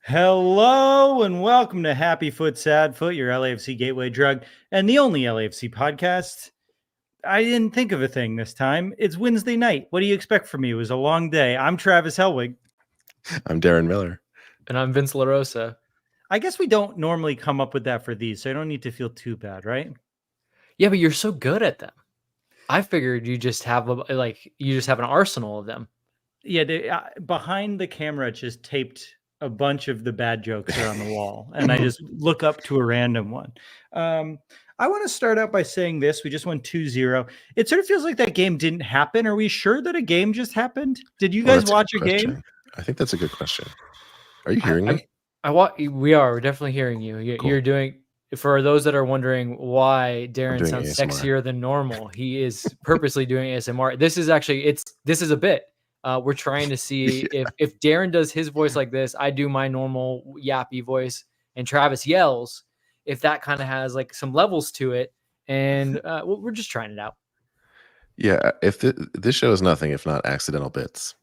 Hello and welcome to Happy Foot, Sad Foot, your LAFC gateway drug, and the only LAFC podcast. I didn't think of a thing this time. It's Wednesday night. What do you expect from me? It was a long day. I'm Travis Helwig. I'm Darren Miller. And I'm Vince LaRosa. I guess we don't normally come up with that for these, so I don't need to feel too bad, right? Yeah, but you're so good at them. I figured you just have an arsenal of them. Yeah, behind the camera, it just taped a bunch of the bad jokes that are on the wall, and I just look up to a random one. I want to start out by saying this. We just won 2-0. It sort of feels like that game didn't happen. Are we sure that a game just happened? Did you guys watch a game? I think that's a good question. Are you hearing me? We're definitely hearing you. Cool. You're doing, for those that are wondering why Darren sounds ASMR. sexier than normal, he is purposely doing ASMR. This is a bit. We're trying to see if Darren does his voice like this, I do my normal yappy voice, and Travis yells, if that kind of has like some levels to it. And we're just trying it out. Yeah, if this show is nothing if not accidental bits.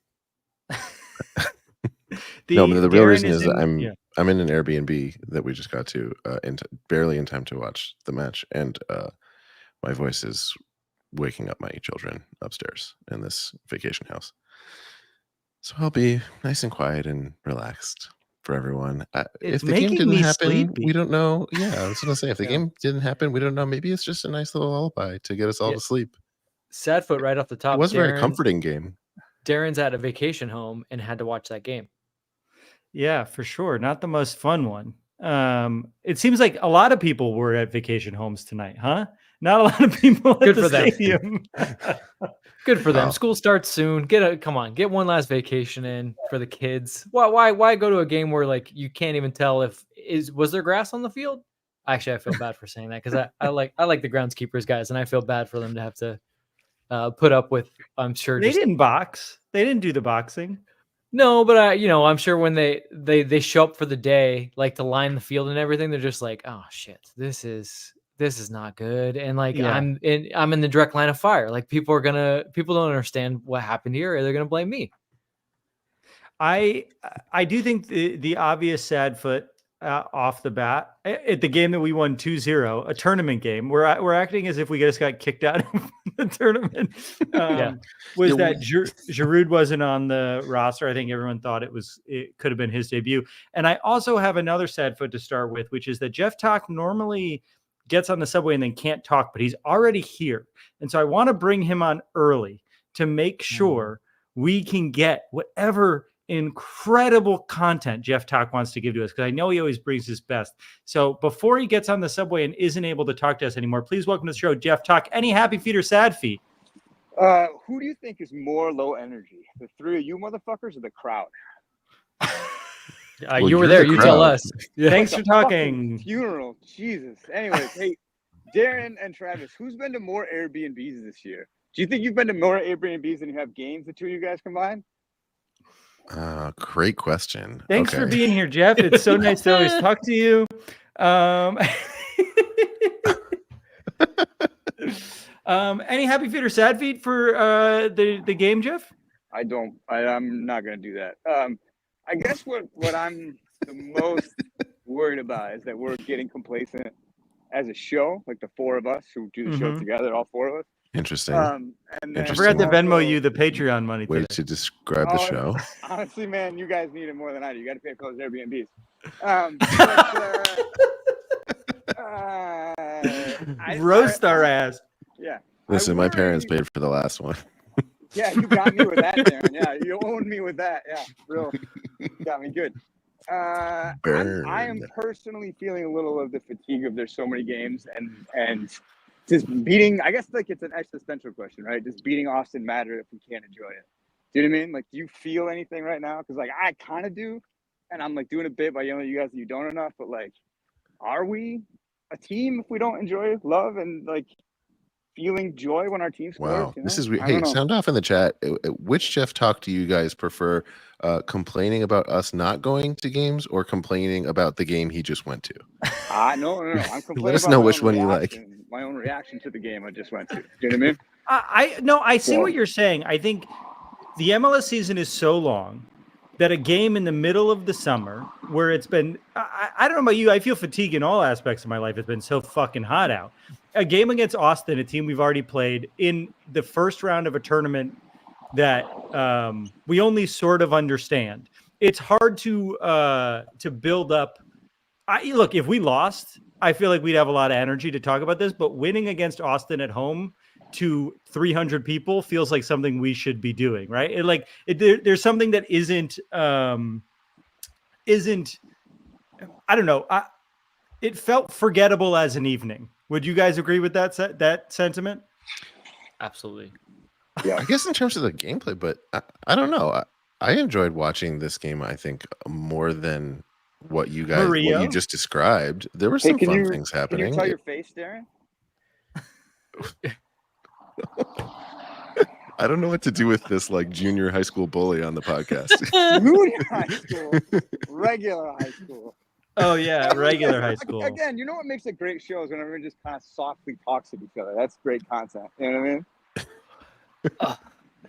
No, but the real reason is that I'm in an Airbnb that we just got to barely in time to watch the match, and my voice is waking up my children upstairs in this vacation house. So I'll be nice and quiet and relaxed for everyone. If the game didn't happen, we don't know. Yeah, I was going to say, if the game didn't happen, we don't know. Maybe it's just a nice little lullaby to get us all to sleep. Sad foot right off the top. It was a very comforting game. Darren's at a vacation home and had to watch that game. Yeah, for sure. Not the most fun one. It seems like a lot of people were at vacation homes tonight, huh? Not a lot of people at the stadium. Good for them. School starts soon. Get one last vacation in for the kids. Why go to a game where like you can't even tell was there grass on the field? Actually, I feel bad for saying that because I like the groundskeepers guys, and I feel bad for them to have to put up with. I'm sure they didn't box. They didn't do the boxing. No, but I'm sure when they show up for the day, like to line the field and everything, they're just like, oh shit, this is not good. And like, I'm in the direct line of fire. Like people don't understand what happened here. Or they're going to blame me. I do think the obvious sad foot off the bat at the game that we won 2-0, a tournament game, we're acting as if we just got kicked out of the tournament. That Giroud wasn't on the roster. I think everyone thought it could have been his debut. And I also have another sad foot to start with, which is that Jeff Talk normally gets on the subway and then can't talk, but he's already here. And so I want to bring him on early to make sure we can get whatever incredible content Jeff Talk wants to give to us, because I know he always brings his best. So before he gets on the subway and isn't able to talk to us anymore, please welcome to the show, Jeff Talk. Any happy feet or sad feet? Who do you think is more low energy? The three of you motherfuckers or the crowd? You were there. You tell us. Yeah. Thanks for talking. Funeral. Jesus. Anyways, hey, Darren and Travis, who's been to more Airbnbs this year? Do you think you've been to more Airbnbs than you have games, the two of you guys combined? Great question. Thanks for being here, Jeff. It's so nice to always talk to you. Any happy feet or sad feet for the game, Jeff? I'm not going to do that. I guess what I'm the most worried about is that we're getting complacent as a show, like the four of us who do the show together, all four of us. Interesting. And I forgot to Venmo you the Patreon money. Way to describe the show. Honestly, man, you guys need it more than I do. You got to pay for those Airbnbs. Roast our ass. Yeah. Listen, my parents paid for the last one. Yeah, you got me with that, Darren. Yeah, you owned me with that. Yeah, real. Got me good. I am personally feeling a little of the fatigue of there's so many games and just beating. I guess like it's an existential question, right? Just beating Austin matter if we can't enjoy it. Do you know what I mean? Like, do you feel anything right now? Because like I kind of do, and I'm like doing a bit by yelling at you guys that you don't enough. But like, are we a team if we don't enjoy love and like feeling joy when our team scores? Wow, you know? this is hey, sound off in the chat. Which Jeff Talk do you guys prefer? Complaining about us not going to games or complaining about the game he just went to? No. I'm complaining. Let us know which one you like. My own reaction to the game I just went to. Do you know what I mean? I see what you're saying. I think the MLS season is so long that a game in the middle of the summer where it's been, I don't know about you, I feel fatigue in all aspects of my life. It's been so fucking hot out. A game against Austin, a team we've already played in the first round of a tournament that we only sort of understand. It's hard to build up. Look, if we lost, I feel like we'd have a lot of energy to talk about this, but winning against Austin at home to 300 people feels like something we should be doing, right? There's something that isn't I don't know. It felt forgettable as an evening. Would you guys agree with that sentiment? Absolutely. Yeah, I guess in terms of the gameplay, but I don't know. I enjoyed watching this game. I think more than what you just described. There were some fun things happening. Can you tell your face, Darren? I don't know what to do with this like junior high school bully on the podcast. Junior high school, regular high school. Oh yeah, regular high school. Again, you know what makes a great show is when everyone just kind of softly talks to each other. That's great content. You know what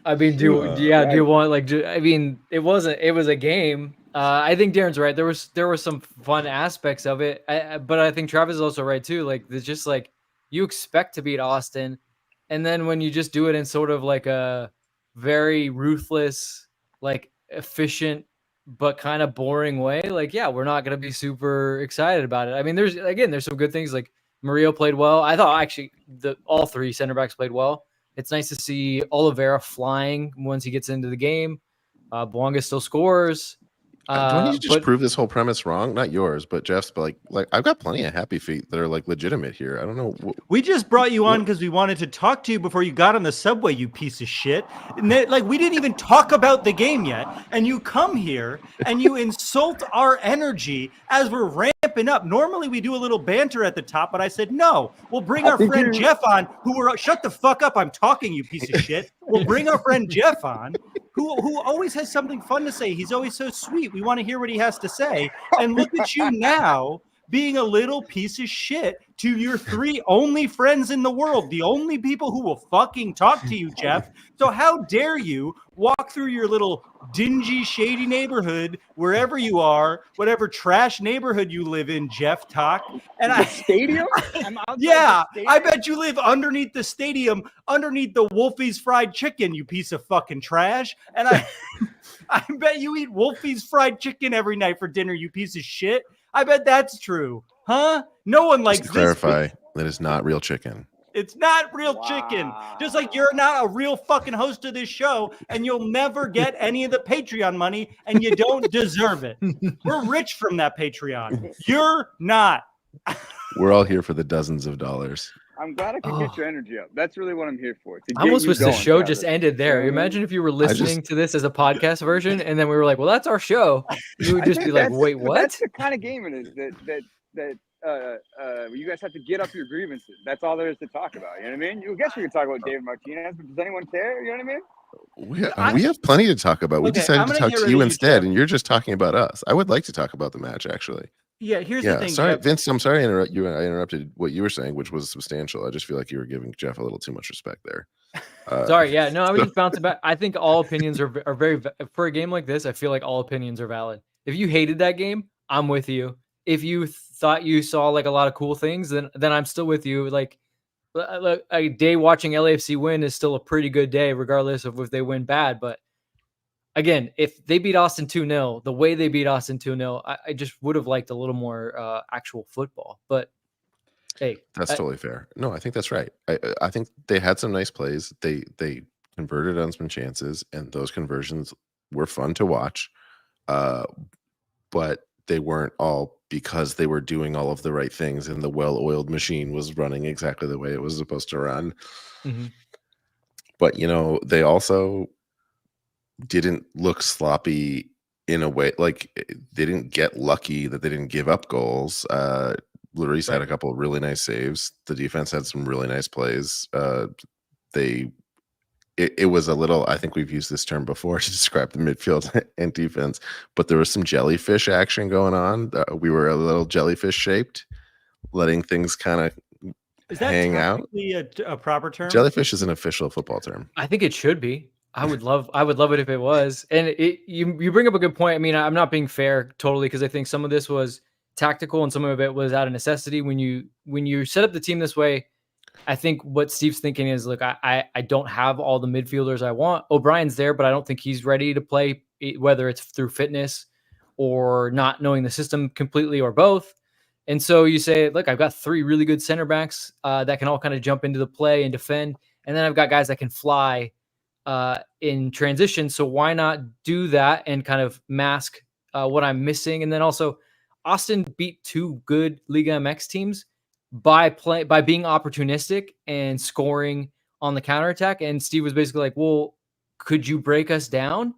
I mean? Do you want like? It was a game. I think Darren's right. There were some fun aspects of it, but I think Travis is also right too. Like it's just like you expect to beat Austin. And then when you just do it in sort of like a very ruthless, like efficient, but kind of boring way, like, yeah, we're not going to be super excited about it. I mean, there's some good things. Like Murillo played well. I thought actually all three center backs played well. It's nice to see Olivera flying once he gets into the game. Bouanga still scores. Don't you just prove this whole premise wrong? Not yours, but Jeff's. But like I've got plenty of happy feet that are like legitimate here. I don't know. We just brought you on because we wanted to talk to you before you got on the subway, you piece of shit. And we didn't even talk about the game yet, and you come here and you insult our energy as we're ramping up. Normally we do a little banter at the top, but I said no. We'll bring our friend Jeff on. Shut the fuck up! I'm talking, you piece of shit. We'll bring our friend Jeff on. Who always has something fun to say. He's always so sweet. We want to hear what he has to say. And look at you now being a little piece of shit to your three only friends in the world, the only people who will fucking talk to you, Jeff. So how dare you walk through your little dingy, shady neighborhood, wherever you are, whatever trash neighborhood you live in, Jeff Talk. And stadium? Yeah, I bet you live underneath the stadium, underneath the Wolfie's fried chicken, you piece of fucking trash. And I bet you eat Wolfie's fried chicken every night for dinner, you piece of shit. I bet that's true. Huh? No one likes this. Clarify, that is not real chicken. It's not real chicken. Just like you're not a real fucking host of this show, and you'll never get any of the Patreon money, and you don't deserve it. We're rich from that Patreon. You're not. We're all here for the dozens of dollars. I'm glad I could get your energy up. That's really what I'm here for. I almost wish the show just ended there. Imagine if you were listening to this as a podcast version, and then we were like, "Well, that's our show." You would just be like, "Wait, what?" That's the kind of game it is that you guys have to get up your grievances. That's all there is to talk about. You know what I mean? I guess we could talk about David Martinez, but does anyone care? You know what I mean? We have plenty to talk about. We decided to talk to you instead, and you're just talking about us. I would like to talk about the match, actually. Yeah, here's the thing. Sorry, Vince, I'm sorry I interrupted what you were saying, which was substantial. I just feel like you were giving Jeff a little too much respect there. Sorry, yeah. No, I was just bouncing back. I think all opinions are very, for a game like this, I feel like all opinions are valid. If you hated that game, I'm with you. If you thought you saw like a lot of cool things, then I'm still with you. Like a day watching LAFC win is still a pretty good day, regardless of if they win bad. But again, if they beat Austin 2-0, the way they beat Austin 2-0, I just would have liked a little more actual football. But hey, that's totally fair. No, I think that's right. I think they had some nice plays. They converted on some chances, and those conversions were fun to watch. But they weren't all because they were doing all of the right things and the well-oiled machine was running exactly the way it was supposed to run. Mm-hmm. But, they also didn't look sloppy in a way. Like, they didn't get lucky that they didn't give up goals. Lloris had a couple of really nice saves. The defense had some really nice plays. It was a little, I think we've used this term before to describe the midfield and defense, but there was some jellyfish action going on. We were a little jellyfish shaped, letting things kind of hang out. Is that a proper term? Jellyfish is an official football term. I think it should be. I would love it if it was. And you bring up a good point. I mean, I'm not being fair totally, because I think some of this was tactical and some of it was out of necessity. When you set up the team this way, I think what Steve's thinking is, look, I don't have all the midfielders I want. O'Brien's there, but I don't think he's ready to play, whether it's through fitness or not knowing the system completely or both. And so you say, look, I've got 3 really good center backs that can all kind of jump into the play and defend. And then I've got guys that can fly in transition. So why not do that and kind of mask what I'm missing? And then also, Austin beat 2 good Liga MX teams by being opportunistic and scoring on the counterattack. And Steve was basically like, well, could you break us down?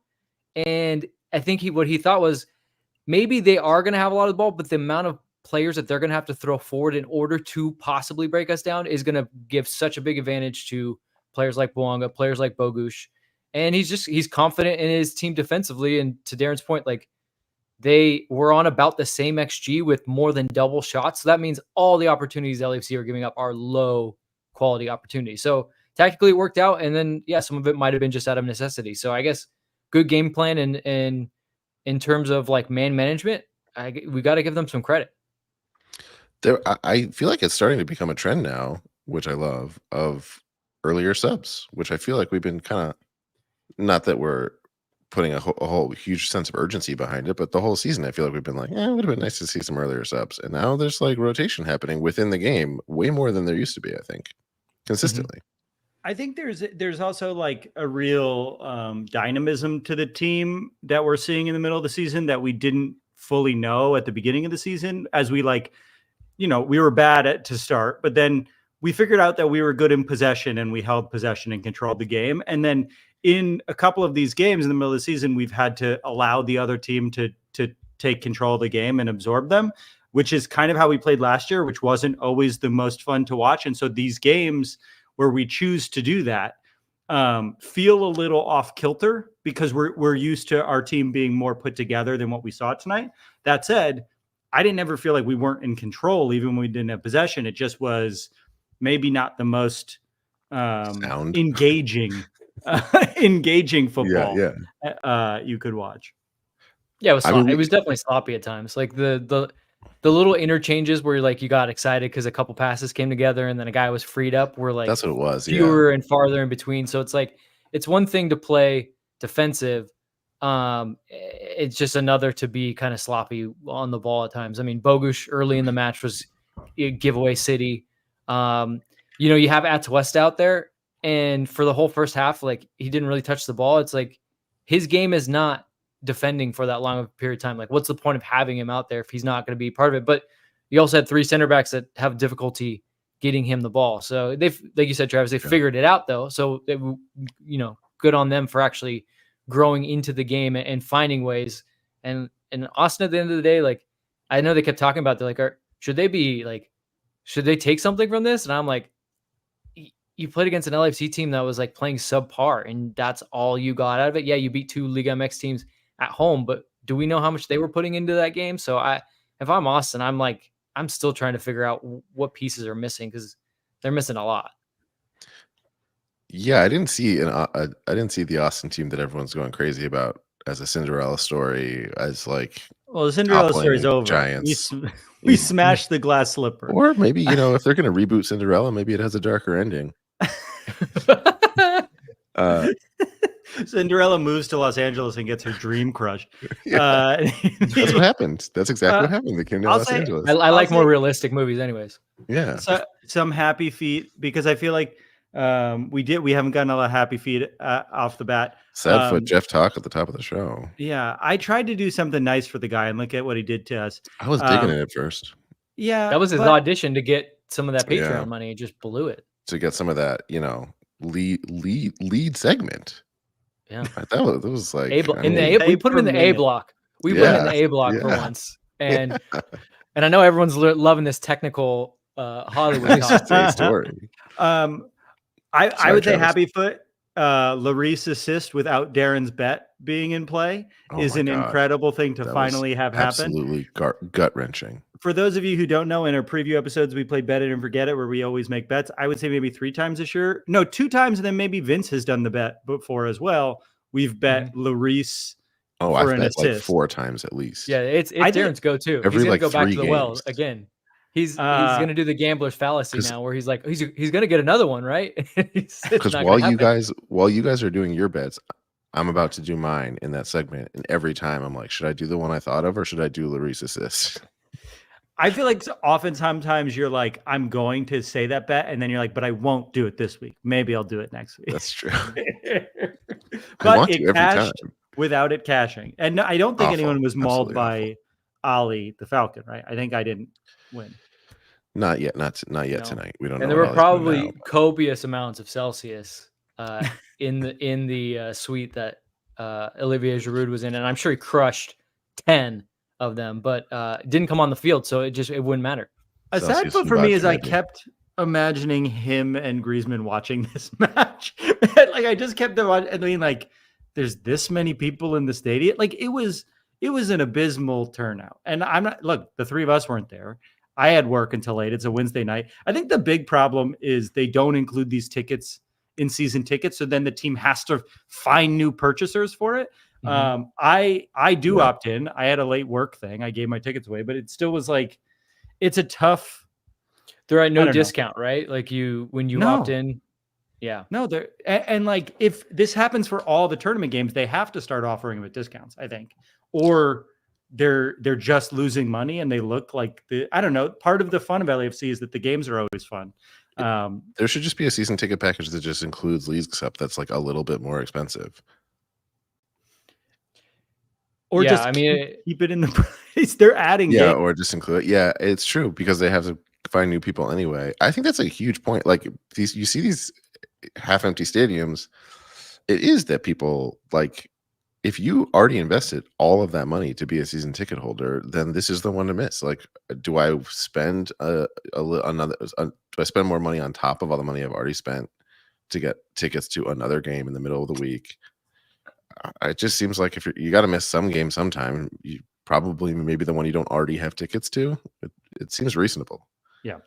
And I think what he thought was, maybe they are going to have a lot of the ball, but the amount of players that they're going to have to throw forward in order to possibly break us down is going to give such a big advantage to players like Bouanga, players like Bogusz. And he's confident in his team defensively. And to Darren's point, like, they were on about the same XG with more than double shots. So that means all the opportunities LAFC are giving up are low quality opportunities. So tactically it worked out. And then, yeah, some of it might've been just out of necessity. So I guess good game plan. And in terms of like man management, we got to give them some credit. I feel like it's starting to become a trend now, which I love, of earlier subs, which I feel like we've been kind of, not that we're putting a whole huge sense of urgency behind it, but the whole season I feel like we've been like, it would have been nice to see some earlier subs. And now there's like rotation happening within the game way more than there used to be, I think, consistently. I think there's also like a real dynamism to the team that we're seeing in the middle of the season that we didn't fully know at the beginning of the season, as we we were bad to start, but then we figured out that we were good in possession and we held possession and controlled the game. And then in a couple of these games in the middle of the season, we've had to allow the other team to take control of the game and absorb them, which is kind of how we played last year, which wasn't always the most fun to watch. And so these games where we choose to do that feel a little off kilter because we're used to our team being more put together than what we saw tonight. That said, I didn't ever feel like we weren't in control, even when we didn't have possession. It just was maybe not the most engaging football you could watch. Yeah, it was definitely sloppy at times. Like the little interchanges where like you got excited because a couple passes came together and then a guy was freed up. Were like, that's what it was. Fewer and farther in between. So it's like, it's one thing to play defensive. It's just another to be kind of sloppy on the ball at times. I mean, Bogusz early in the match was a giveaway city. You have Atuesta out there, and for the whole first half, like, he didn't really touch the ball. It's like his game is not defending for that long of a period of time. Like, what's the point of having him out there if he's not going to be part of it? But you also had 3 center backs that have difficulty getting him the ball. So they've, like you said, Travis, they figured it out though. So good on them for actually growing into the game and finding ways. And Austin, at the end of the day, like, I know they kept talking about, they're like, should they take something from this? And I'm like, you played against an LAFC team that was like playing subpar, and that's all you got out of it. Yeah, you beat 2 Liga MX teams at home, but do we know how much they were putting into that game? So if I'm Austin, I'm still trying to figure out what pieces are missing, because they're missing a lot. Yeah, I didn't see the Austin team that everyone's going crazy about as a Cinderella story, as like, well, the Cinderella story is over. Giants. We smashed the glass slipper. Or maybe, if they're going to reboot Cinderella, maybe it has a darker ending. Cinderella moves to Los Angeles and gets her dream crushed. That's what happened. That's exactly what happened. They came to Los Angeles. I like more realistic movies anyways. Yeah. So, some happy feet, because I feel like we haven't gotten a lot of happy feet off the bat. Sad foot Jeff talk at the top of the show. Yeah, I tried to do something nice for the guy and look at what he did to us. I was digging it at first. Yeah, that was his audition to get some of that Patreon money. He just blew it to get some of that, lead segment. Yeah, that was like we put him in the A block. We put him in the A block for once, and I know everyone's loving this technical Hollywood story. I would say happy foot. Lloris assist without Darren's bet being in play is an incredible thing to finally have happen. Absolutely gut-wrenching. For those of you who don't know, in our preview episodes, we play Bet It and Forget It, where we always make bets. I would say maybe 3 times this year. No, 2 times, and then maybe Vince has done the bet before as well. We've bet Lloris for an assist. Like 4 times at least. Yeah, it's Darren's go-to. He's going to go back to the well again. He's going to do the gambler's fallacy now, where he's like, he's going to get another one, right? Because while you guys are doing your bets, I'm about to do mine in that segment, and every time I'm like, should I do the one I thought of, or should I do Lloris assist? I feel like sometimes you're like, I'm going to say that bet, and then you're like, but I won't do it this week. Maybe I'll do it next week. That's true. But it cashed without it cashing, and I don't think anyone was mauled by Ali the Falcon, right? I think I didn't win. Not yet. Not yet tonight. We don't know. And there were probably copious amounts of Celsius in the suite that Olivier Giroud was in, and I'm sure he crushed 10 of them, but didn't come on the field, so it wouldn't matter. A sad foot for me is I kept imagining him and Griezmann watching this match. Like I just kept watching. I mean, like there's this many people in the stadium. Like it was an abysmal turnout, and I'm not. Look, the 3 of us weren't there. I had work until late. It's a Wednesday night. I think the big problem is they don't include these tickets in season tickets. So then the team has to find new purchasers for it. I do opt in. I had a late work thing. I gave my tickets away, but it still was like, it's a tough. They're at no discount, right? Like when you opt in. Yeah. No, they're and like if this happens for all the tournament games, they have to start offering them at discounts, I think, or they're just losing money and they look like I don't know. Part of the fun of LAFC is that the games are always fun. There should just be a season ticket package that just includes League Cup that's like a little bit more expensive. Or just keep it in the price. They're adding games. Or just include it. Yeah, it's true because they have to find new people anyway. I think that's a huge point. Like you see these half-empty stadiums. It is that people like. If you already invested all of that money to be a season ticket holder, then this is the one to miss. Like, do I spend do I spend more money on top of all the money I've already spent to get tickets to another game in the middle of the week? It just seems like if you got to miss some game sometime, you probably maybe the one you don't already have tickets to. It seems reasonable. Yeah.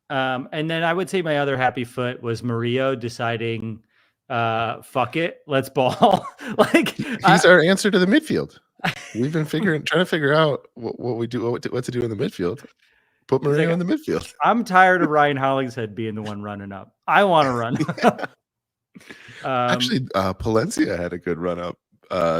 And then I would say my other happy foot was Murillos deciding, fuck it, let's ball. Like he's our answer to the midfield. We've been trying to figure out what to do in the midfield. Put Murillos in the midfield. I'm tired of Ryan Hollingshead being the one running up. I want to run up. Actually, Palencia had a good run up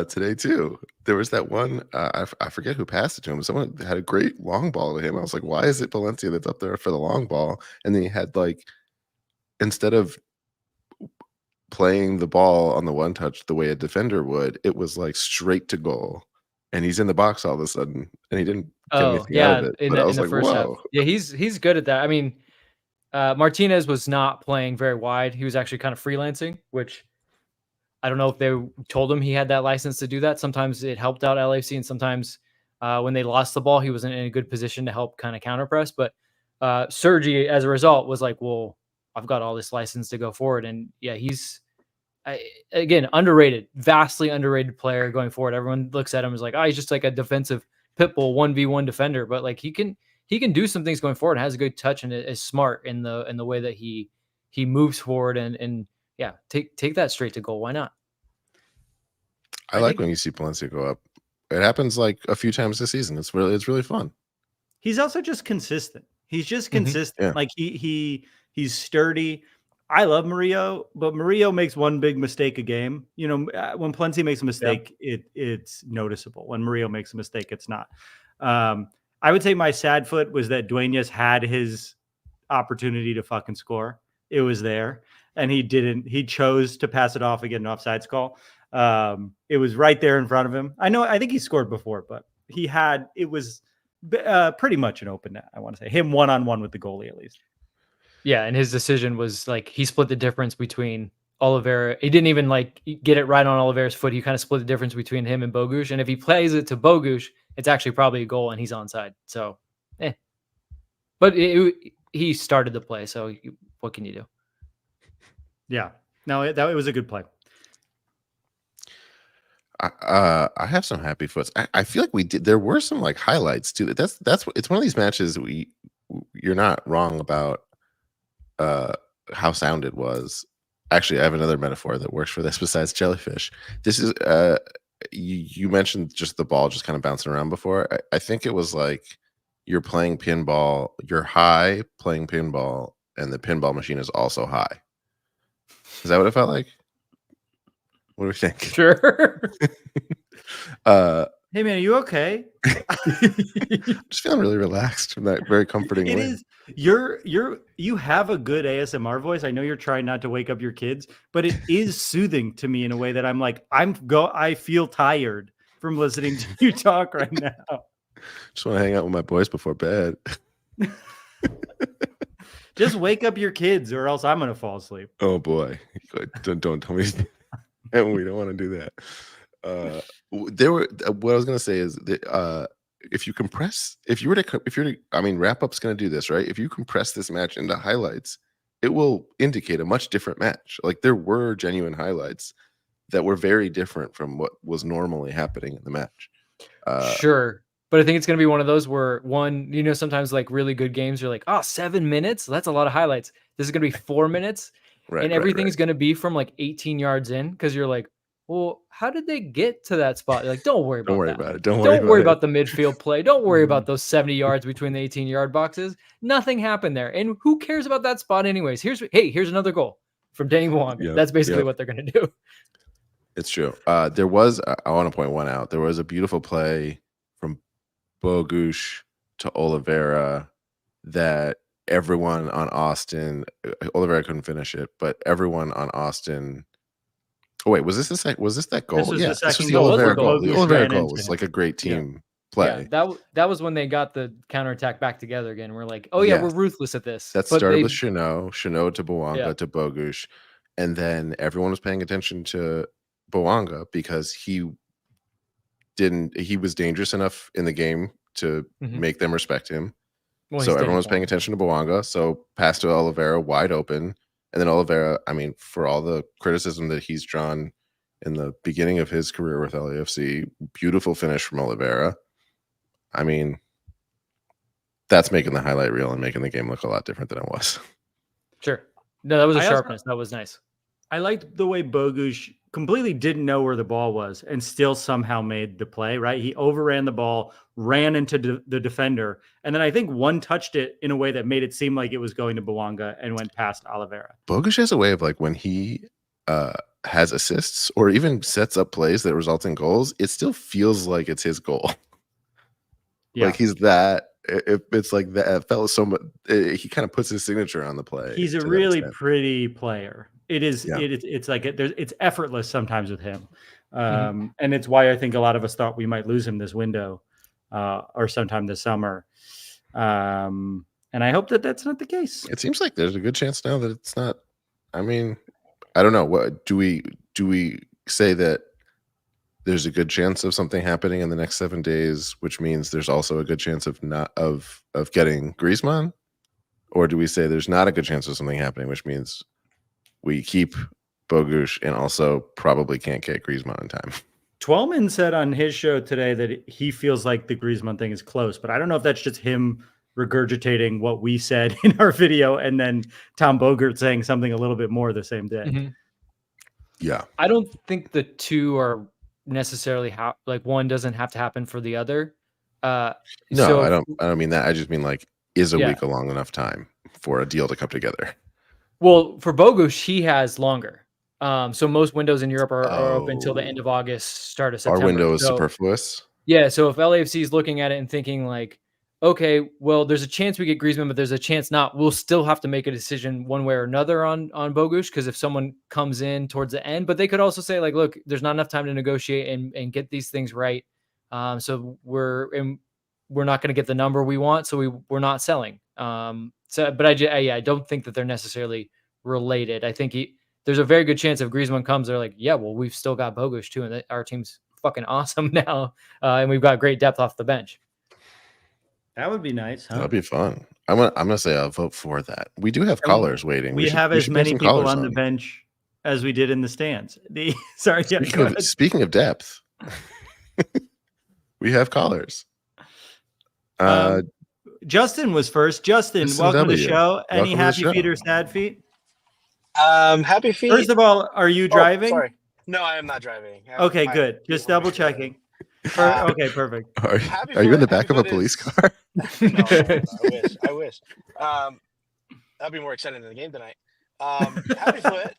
today too. There was that one, I forget who passed it to him. Someone had a great long ball to him. I was like, why is it Palencia that's up there for the long ball? And then he had like, instead of playing the ball on the one touch the way a defender would, it was like straight to goal. And he's in the box all of a sudden, and he didn't get anything out of it. In the first half. Yeah, he's good at that. I mean, Martinez was not playing very wide. He was actually kind of freelancing, which I don't know if they told him he had that license to do that. Sometimes it helped out LAFC, and sometimes when they lost the ball, he wasn't in a good position to help kind of counterpress. But Sergi, as a result, was like, well, I've got all this license to go forward. And yeah, he's, again, underrated, vastly underrated player going forward. Everyone looks at him as like, oh, he's just like a defensive pit bull 1v1 defender. But like he can do some things going forward, has a good touch, and is smart in the way that he moves forward and yeah, take that straight to goal. Why not? I like when you see Palencia go up. It happens like a few times this season. It's really fun. He's also just consistent. He's just consistent. Yeah. Like he's sturdy. I love Murillos, but Murillos makes one big mistake a game. You know, when Palencia makes a mistake, it's noticeable. When Murillos makes a mistake, it's not. I would say my sad foot was that Dueñas had his opportunity to fucking score. It was there, and he didn't. He chose to pass it off and get an offsides call. It was right there in front of him. I think he scored before, but it was pretty much an open net. I want to say him one-on-one with the goalie at least. Yeah, and his decision was like he split the difference between Olivera. He didn't even like get it right on Olivera's foot. He kind of split the difference between him and Bogusz. And if he plays it to Bogusz, it's actually probably a goal and he's onside. So, But he started the play, so what can you do? Yeah. No, it was a good play. I have some happy foots. I feel like there were some like highlights too. That's what it's one of these matches you're not wrong about how sound it was. Actually, I have another metaphor that works for this besides jellyfish. This is you mentioned just the ball just kind of bouncing around before. I think it was like you're playing pinball, you're high playing pinball, and the pinball machine is also high. Is that what it felt like? What do we think? Sure. Hey man, are you okay? Just feeling really relaxed from that very comforting It win. is. You have a good ASMR voice. I know you're trying not to wake up your kids, but it is soothing to me in a way that I'm like, I feel tired from listening to you talk right now. Just want to hang out with my boys before bed. Just wake up your kids or else I'm gonna fall asleep. Oh boy. Don't tell me. And we don't want to do that. What I was gonna say is that wrap up's gonna do this, right? If you compress this match into highlights, it will indicate a much different match. Like there were genuine highlights that were very different from what was normally happening in the match. Sure. But I think it's going to be one of those where sometimes like really good games, you're like, 7 minutes. That's a lot of highlights. This is going to be 4 minutes. Right, and everything's going to be from like 18 yards in. Cause you're like, well, how did they get to that spot? You're like, don't worry about that. Don't worry about the midfield play. Don't worry about those 70 yards between the 18-yard boxes. Nothing happened there. And who cares about that spot anyways? Here's another goal from Danny Wong. Yep, That's basically what they're going to do. It's true. I want to point one out. There was a beautiful play from Bogusz to Olivera that everyone on Austin, Olivera couldn't finish it, but everyone on Austin. Oh wait, was this that goal? This was the goal. Olivera goal. The The Olivera goal was like a great team play. Yeah, that was when they got the counterattack back together again. We're like, we're ruthless at this. That started with Chanot to Bouanga to Bogusz, and then everyone was paying attention to Bouanga because he was dangerous enough in the game to make them respect him. Well, so everyone was paying attention to Bouanga. So pass to Olivera wide open. And then Olivera, I mean, for all the criticism that he's drawn in the beginning of his career with LAFC, beautiful finish from Olivera. I mean, that's making the highlight reel and making the game look a lot different than it was. Sure. No, that was a sharpness. That was nice. I liked the way Bogusz completely didn't know where the ball was and still somehow made the play, right? He overran the ball, ran into the defender, and then I think one touched it in a way that made it seem like it was going to Bouanga and went past Olivera. Bogusz has a way of like when he has assists or even sets up plays that result in goals, it still feels like it's his goal. Yeah. Like he's that. It's like that. It felt so much. He kind of puts his signature on the play. He's a really pretty player. It is. Yeah. It's like it's effortless sometimes with him, and it's why I think a lot of us thought we might lose him this window, or sometime this summer. And I hope that that's not the case. It seems like there's a good chance now that it's not. I mean, I don't know. What do we say that there's a good chance of something happening in the next 7 days, which means there's also a good chance of getting Griezmann, or do we say there's not a good chance of something happening, which means we keep Bogusz and also probably can't get Griezmann in time? Twellman said on his show today that he feels like the Griezmann thing is close, but I don't know if that's just him regurgitating what we said in our video and then Tom Bogert saying something a little bit more the same day. Mm-hmm. Yeah. I don't think the two are necessarily like one doesn't have to happen for the other. No, so I don't mean that. I just mean like, is a week a long enough time for a deal to come together? Well, for Bogusz, he has longer. So most windows in Europe are open until the end of August, start of September. Our window is superfluous. Yeah. So if LAFC is looking at it and thinking like, okay, well, there's a chance we get Griezmann, but there's a chance not. We'll still have to make a decision one way or another on Bogusz, because if someone comes in towards the end, but they could also say like, look, there's not enough time to negotiate and get these things right. So we're not going to get the number we want, so we're not selling. But I don't think that they're necessarily related. I think there's a very good chance if Griezmann comes, they're like, yeah, well, we've still got Bogusz too, and our team's fucking awesome now, and we've got great depth off the bench. That would be nice, huh? That'd be fun. I'm gonna say I'll vote for that. We do have callers waiting. We have as many people on the bench as we did in the stands. Sorry, speaking of depth, we have callers. Justin was first. Justin, welcome to the show. Any happy feet or sad feet? Happy feet. First of all, are you driving? Sorry. No, I am not driving. Okay, good. Just double checking. Okay, perfect. Are you in the back of a police car? No, I wish. That'd be more exciting than the game tonight. Happy foot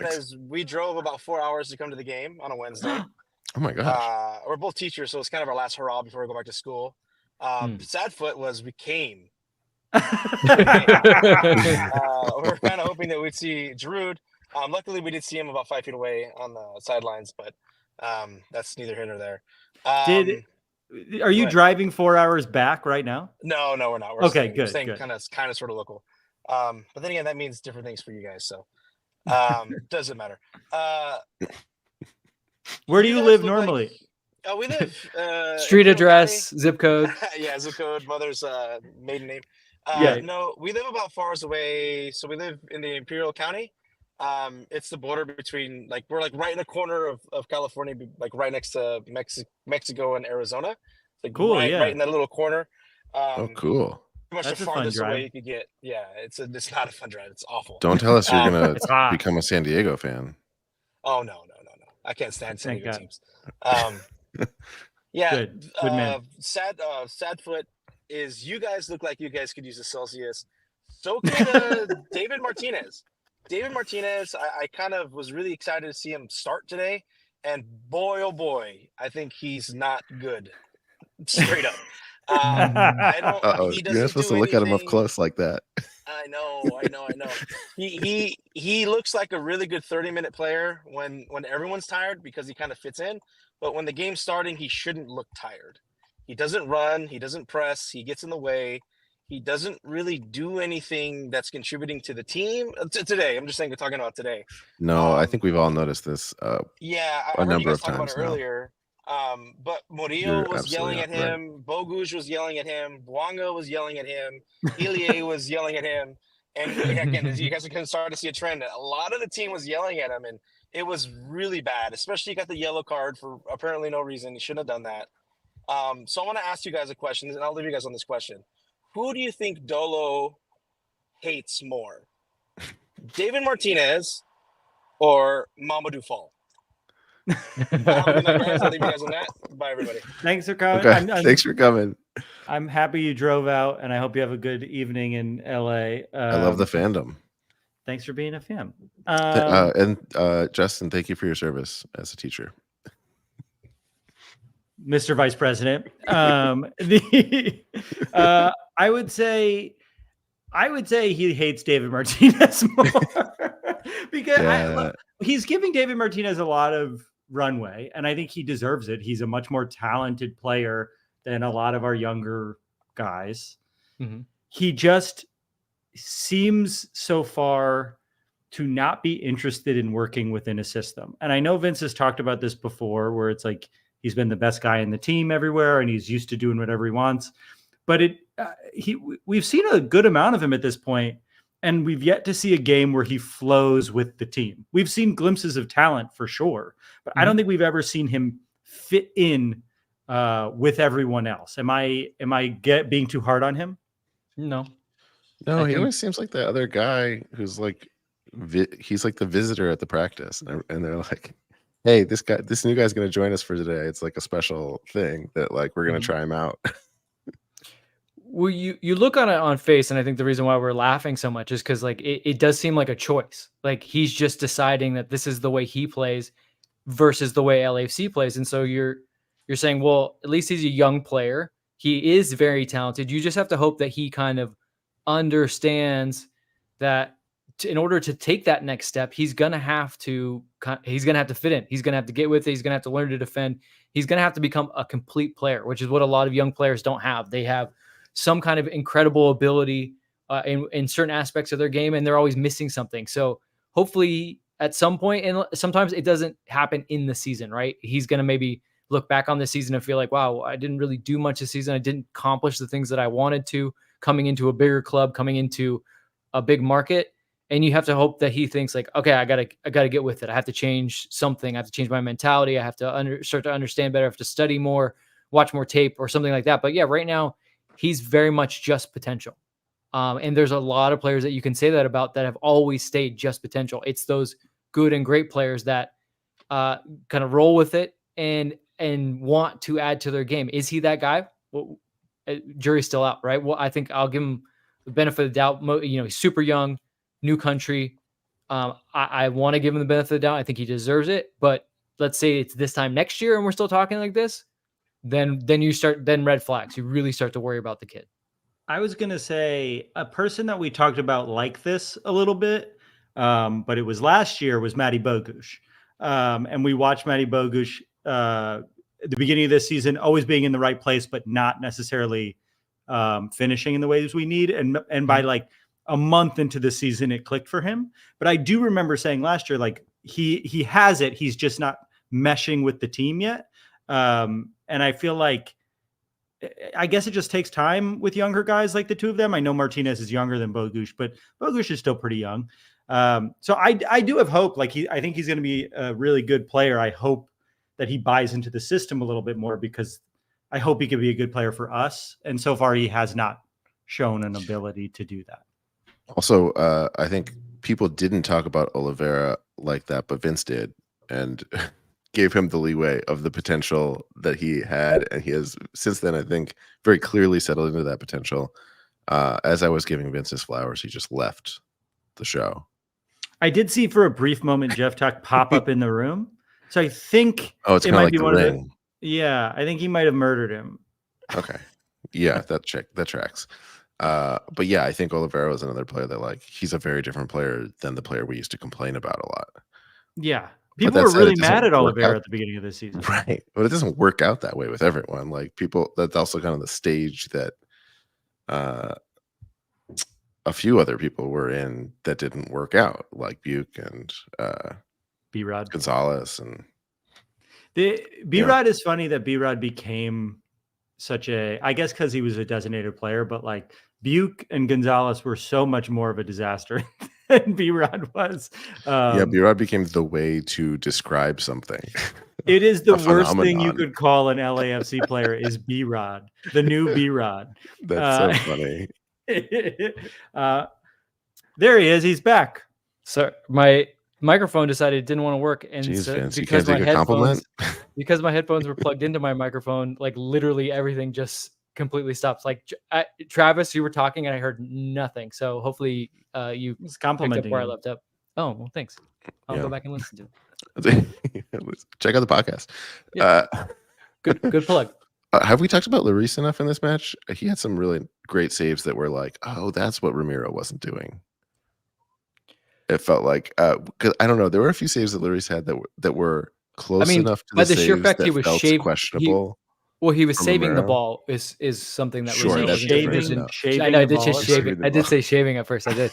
as we drove about 4 hours to come to the game on a Wednesday. Oh my gosh. We're both teachers, so it's kind of our last hurrah before we go back to school. Sad foot was we came. We were kind of hoping that we'd see Giroud. Luckily, we did see him about 5 feet away on the sidelines, but that's neither here nor there. Are you driving 4 hours back right now? No, we're not. We're staying kind of sort of local. But then again, that means different things for you guys, so doesn't matter. Where do you live normally? We live street address, zip code. Yeah, zip code, mother's maiden name. Yeah. No, we live about far away. So we live in the Imperial County. It's the border between we're right in the corner of California, right next to Mexico and Arizona. Cool, right in that little corner. Oh, cool. Pretty much the farthest away you could get. Yeah, it's not a fun drive. It's awful. Don't tell us you're gonna become a San Diego fan. Oh no. I can't stand San Diego teams. Yeah, good man. Sad foot is you guys look like you guys could use a Celsius. So could David Martinez. David Martinez, I kind of was really excited to see him start today, and boy, oh boy, I think he's not good. Straight up. You're not supposed to look at him up close like that. I know. He looks like a really good 30-minute player when everyone's tired because he kind of fits in. But when the game's starting, he shouldn't look tired. He doesn't run. He doesn't press. He gets in the way. He doesn't really do anything that's contributing to the team today. I'm just saying, we're talking about today. No, I think we've all noticed this. I number of times now. Earlier. But Murillos was yelling at him. Right. Bogusz was yelling at him. Bouanga was yelling at him. Ilie was yelling at him. And again, as you guys can start to see a trend, a lot of the team was yelling at him, and it was really bad. Especially, he got the yellow card for apparently no reason. He shouldn't have done that. So I want to ask you guys a question, and I'll leave you guys on this question. Who do you think Dolo hates more, David Martinez or Mamadou Fall? I'll leave you guys on that. Bye, everybody. Thanks for coming. Okay. Thanks for coming. I'm happy you drove out, and I hope you have a good evening in LA. I love the fandom. Thanks for being a fan. And Justin, thank you for your service as a teacher. Mr. Vice President. I would say he hates David Martinez more because he's giving David Martinez a lot of runway, and I think he deserves it. He's a much more talented player than a lot of our younger guys. Mm-hmm. He just seems so far to not be interested in working within a system. And I know Vince has talked about this before, where it's like he's been the best guy in the team everywhere, and he's used to doing whatever he wants. But we've seen a good amount of him at this point, and we've yet to see a game where he flows with the team. We've seen glimpses of talent for sure, but I don't think we've ever seen him fit in with everyone else. Am I being too hard on him? No, he always seems like the other guy who's like he's like the visitor at the practice, and they're like, hey, this new guy's going to join us for today. It's like a special thing that we're going to try him out. Well, you look on it on face, and I think the reason why we're laughing so much is because it does seem like a choice. Like he's just deciding that this is the way he plays versus the way LAFC plays. And so you're saying, well, at least he's a young player. He is very talented. You just have to hope that he kind of understands that in order to take that next step, he's going to have to fit in. He's going to have to get with it. He's going to have to learn to defend. He's going to have to become a complete player, which is what a lot of young players don't have. They have some kind of incredible ability in certain aspects of their game, and they're always missing something. So hopefully at some point, and sometimes it doesn't happen in the season, right? He's going to maybe look back on this season and feel like, wow, I didn't really do much this season. I didn't accomplish the things that I wanted to coming into a bigger club, coming into a big market. And you have to hope that he thinks like, okay, I gotta get with it. I have to change something. I have to change my mentality. I have to start to understand better. I have to study more, watch more tape or something like that. But yeah, right now he's very much just potential. And there's a lot of players that you can say that about that have always stayed just potential. It's those good and great players that kind of roll with it and want to add to their game. Is he that guy? Well, jury's still out, right? Well, I think I'll give him the benefit of the doubt. He's super young, new country. I want to give him the benefit of the doubt. I think he deserves it. But let's say it's this time next year and we're still talking like this, then red flags. You really start to worry about the kid. I was going to say a person that we talked about like this a little bit, but it was last year, was Matty Bogusz. And we watched Matty Bogusz at the beginning of this season, always being in the right place, but not necessarily finishing in the ways we need. And by like a month into the season, it clicked for him. But I do remember saying last year, like he has it. He's just not meshing with the team yet. And I feel like, I guess it just takes time with younger guys like the two of them. I know Martinez is younger than Bogusz, but Bogusz is still pretty young. So I do have hope. Like I think he's going to be a really good player. I hope that he buys into the system a little bit more because I hope he could be a good player for us. And so far he has not shown an ability to do that. Also, I think people didn't talk about Olivera like that, but Vince did. And gave him the leeway of the potential that he had. And he has since then, I think, very clearly settled into that potential. As I was giving Vince his flowers, he just left the show. I did see for a brief moment Jeff Tuck pop up in the room. So I think it's kind of like the Ring. Yeah, I think he might have murdered him. Okay. Yeah, that tracks. But yeah, I think Olivera is another player that like he's a very different player than the player we used to complain about a lot. Yeah. People were really mad at Olivera at the beginning of this season. Right. But it doesn't work out that way with everyone. Like people, that's also kind of the stage that a few other people were in that didn't work out, like Buke and B-Rod Gonzalez. And B-Rod is funny that B-Rod became such I guess because he was a designated player, but like Buke and Gonzalez were so much more of a disaster than B-Rod was. Yeah, B-Rod became the way to describe something. It is the worst thing you could call an LAFC player is B-Rod, the new B-Rod. That's so funny. There he is. He's back. So my microphone decided it didn't want to work, and Jeez, so Vince, because my headphones were plugged into my microphone, like literally everything just completely stops. Like Travis, you were talking and I heard nothing. So hopefully you was complimenting where I left up. Oh well, thanks. I'll go back and listen to it. Check out the podcast. Yeah. Good plug. Have we talked about Lloris enough in this match? He had some really great saves that were like, oh, that's what Ramiro wasn't doing. It felt like, because I don't know, there were a few saves that Lloris had that were close enough to by the sheer saves fact that he was felt questionable. He was saving the ball is something that sure, was shaving. I know, I did say shaving. I did say shaving at first. I did.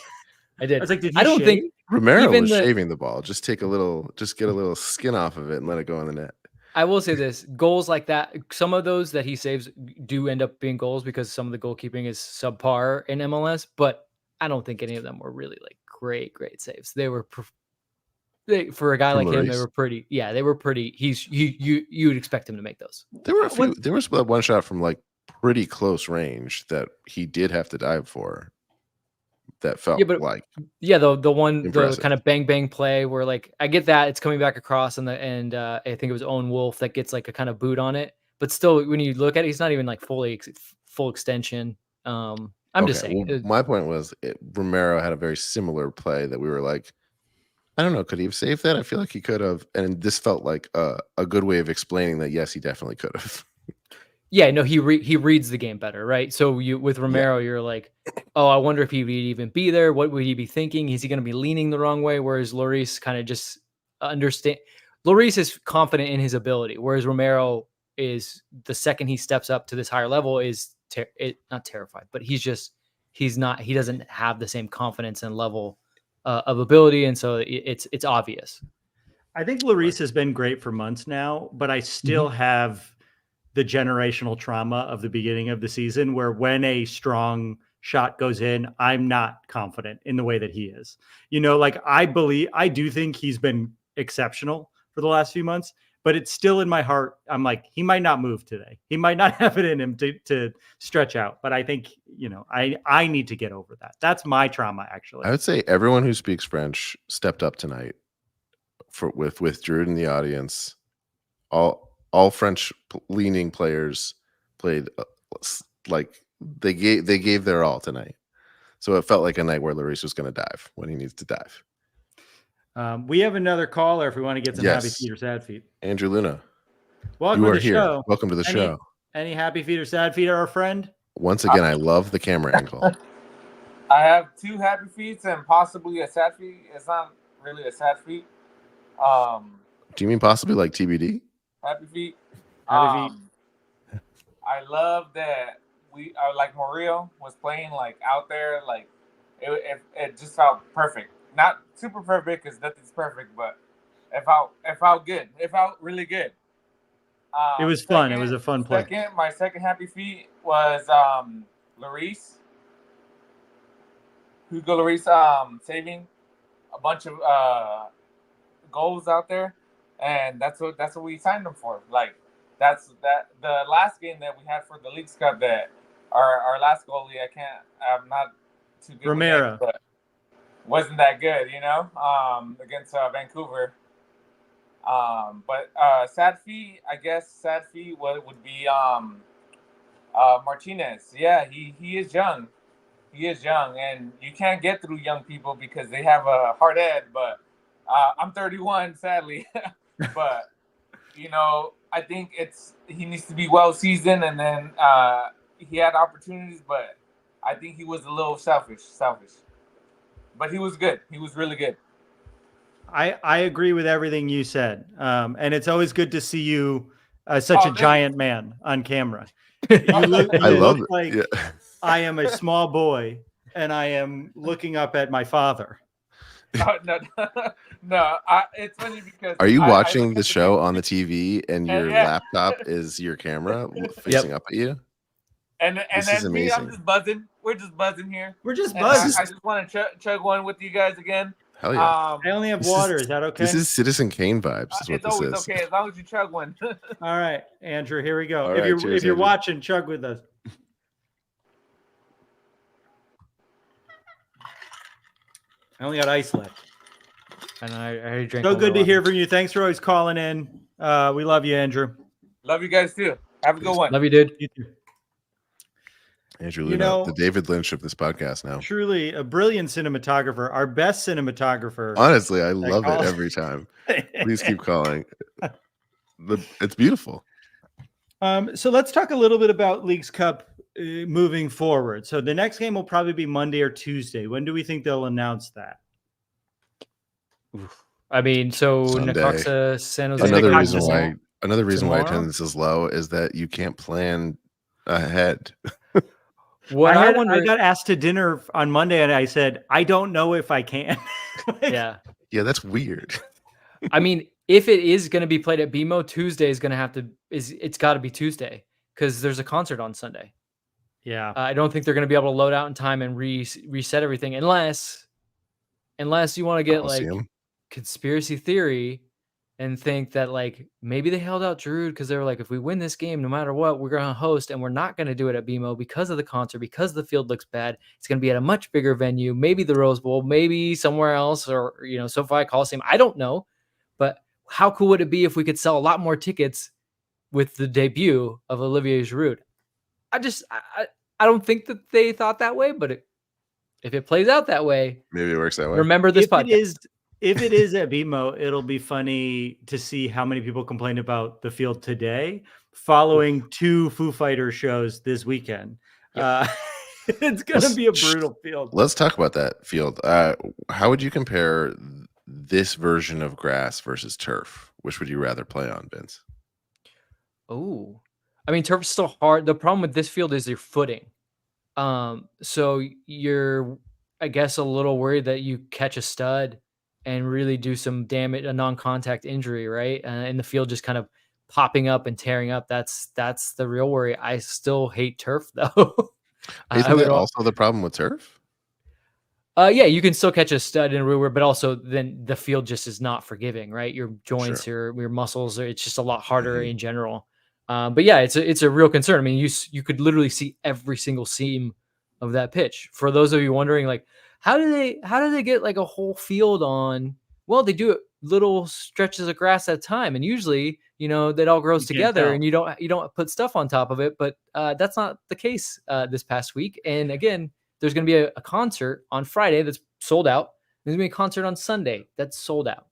I was like, I don't think Romero was shaving the ball. Just get a little skin off of it and let it go in the net. I will say this: goals like that, some of those that he saves do end up being goals because some of the goalkeeping is subpar in MLS. But I don't think any of them were really like great saves. They were for a guy like him. They were pretty. Yeah, they were pretty. You'd expect him to make those. There were a few. There was one shot from like pretty close range that he did have to dive for. That felt the one impressive. The kind of bang play where like I get that it's coming back across and I think it was Owen Wolf that gets like a kind of boot on it, but still when you look at it, he's not even like full extension. I'm just saying. Well, my point was Romero had a very similar play that we were like, I don't know, could he have saved that? I feel like he could have, and this felt like a good way of explaining that. Yes, he definitely could have. Yeah, no, he reads the game better, right? So with Romero, you're like, oh, I wonder if he would even be there. What would he be thinking? Is he going to be leaning the wrong way? Whereas Lloris kind of just understand. Lloris is confident in his ability, whereas Romero is the second he steps up to this higher level is not terrified, but he doesn't have the same confidence and level of ability, and so it's obvious. I think Lloris has been great for months now, but I still have the generational trauma of the beginning of the season where when a strong shot goes in, I'm not confident in the way that he is. Like I do think he's been exceptional for the last few months, but it's still in my heart. I'm like, he might not move today. He might not have it in him to stretch out. But I think, I need to get over that. That's my trauma, actually. I would say everyone who speaks French stepped up tonight with Giroud in the audience. All French leaning players played like they gave their all tonight. So it felt like a night where Lloris was going to dive when he needs to dive. We have another caller if we want to get some happy feet or sad feet. Andrew Luna. Welcome to the show. Welcome to the show. Any happy feet or sad feet, our friend? Once again, I love the camera angle. I have 2 happy feet and possibly a sad feet. It's not really a sad feet. Do you mean possibly like TBD? Happy feet. Happy feet. I love that we like Murillos was playing like out there, like it just felt perfect. Not super perfect because nothing's perfect, but it felt good. It felt really good. It was fun. It was a fun play. My second happy feet was Lloris. Hugo Lloris saving a bunch of goals out there, and that's what we signed him for. Like the last game that we had for the Leagues Cup, that our last goalie, I'm not too good Romero, with names, but wasn't that good, against Vancouver. But sad fee, I guess sad fee would be Martinez. Yeah, he is young. He is young, and you can't get through young people because they have a hard head. But I'm 31, sadly. But I think he needs to be well seasoned, and then he had opportunities, but I think he was a little selfish. But he was good. He was really good. I agree with everything you said, and it's always good to see you such a giant man on camera. You look like I am a small boy, and I am looking up at my father. No. It's funny because are you watching the show on the TV and your laptop is your camera facing up at you? And then me, I'm just buzzing. We're just buzzing here. We're just buzzing. I just want to chug one with you guys again. Hell yeah! I only have water. Is that okay? This is Citizen Kane vibes. It's always okay as long as you chug one. All right, Andrew. Here we go. All if right, you're watching, chug with us. I only got ice left. And I already drank. So good to hear from you. Thanks for always calling in. We love you, Andrew. Love you guys too. Have a good one. Love you, dude. You too. Andrew Luna, the David Lynch of this podcast now. Truly a brilliant cinematographer. Our best cinematographer. Honestly, I love it every time. Please keep calling. It's beautiful. So let's talk a little bit about Leagues Cup moving forward. So the next game will probably be Monday or Tuesday. When do we think they'll announce that? I mean, so Sunday. Necaxa, San Jose. Another reason why attendance is low is that you can't plan ahead. I got asked to dinner on Monday, and I said, I don't know if I can. Yeah, that's weird. I mean, if it is going to be played at BMO, Tuesday is going to have to it's got to be Tuesday because there's a concert on Sunday. Yeah, I don't think they're going to be able to load out in time and reset everything unless you want to get conspiracy theory and think that maybe they held out Giroud because they were like, if we win this game, no matter what, we're going to host, and we're not going to do it at BMO because of the concert, because the field looks bad. It's going to be at a much bigger venue, maybe the Rose Bowl, maybe somewhere else, or SoFi Coliseum. I don't know, but how cool would it be if we could sell a lot more tickets with the debut of Olivier Giroud? I don't think that they thought that way, but if it plays out that way, maybe it works that way. Remember this podcast. If it is at BMO, it'll be funny to see how many people complain about the field today following 2 Foo Fighters shows this weekend. Yep. It's going to be a brutal field. Let's talk about that field. How would you compare this version of grass versus turf? Which would you rather play on, Vince? Oh, I mean, turf is still hard. The problem with this field is your footing. So you're, I guess, a little worried that you catch a stud and really do some damage, a non-contact injury, right? And the field just kind of popping up and tearing up. That's the real worry. I still hate turf though. Isn't that also the problem with turf? Yeah, you can still catch a stud in a real, but also then the field just is not forgiving, right? Your joints, your muscles, it's just a lot harder in general. But yeah, it's a real concern. I mean, you could literally see every single seam of that pitch. For those of you wondering, like, how do they get like a whole field on? Well, they do it little stretches of grass at a time, and usually, that all grows together, and you don't put stuff on top of it. But that's not the case this past week. And again, there's going to be a concert on Friday that's sold out. There's going to be a concert on Sunday that's sold out.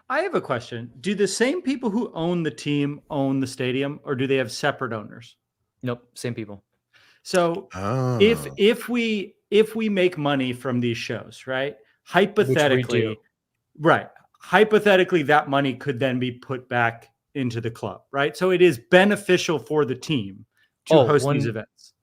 I have a question. Do the same people who own the team own the stadium, or do they have separate owners? Nope, same people. So if we make money from these shows, right? Hypothetically, that money could then be put back into the club, right? So it is beneficial for the team to host these events.